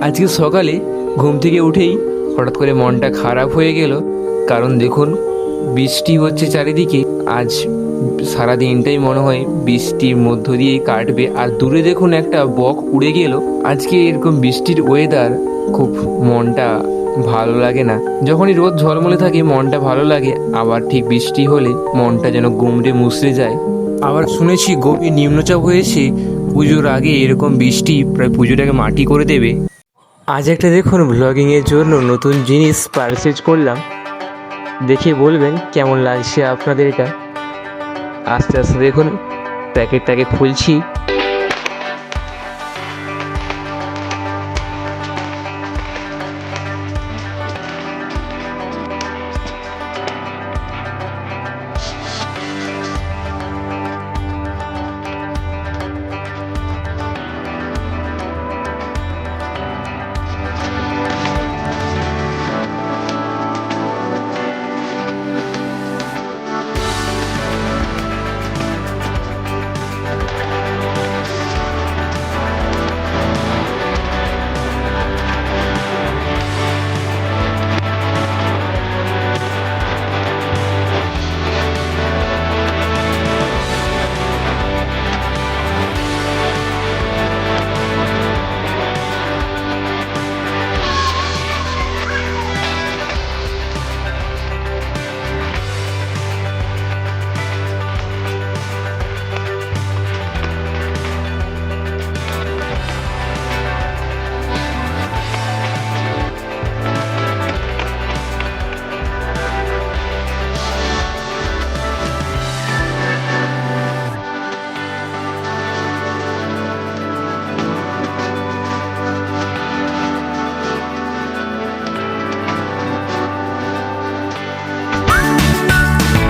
আজকে সকালে ঘুম থেকে উঠেই হঠাৎ করে মনটা খারাপ হয়ে গেল। কারণ দেখুন, বৃষ্টি হচ্ছে চারিদিকে। আজ সারা দিনটাই মনে হয় বৃষ্টির মধ্য দিয়েই কাটবে। আর দূরে দেখুন একটা বক উড়ে গেল। আজকে এরকম বৃষ্টির ওয়েদার খুব মনটা ভালো লাগে না। যখনই রোদ ঝলমলে থাকে মনটা ভালো লাগে, আবার ঠিক বৃষ্টি হলে মনটা যেন গুমড়ে মুছড়ে যায়। আবার শুনেছি গভীর নিম্নচাপ হয়েছে, পুজোর আগে এরকম বৃষ্টি প্রায় পুজোটাকে মাটি করে দেবে। আজ একটা দেখুন ব্লগিংয়ের জন্য নতুন জিনিস পারচেজ করলাম, দেখে বলবেন কেমন লাগছে আপনাদের এটা। আস্তে আস্তে দেখুন প্যাকেটটাকে খুলছি।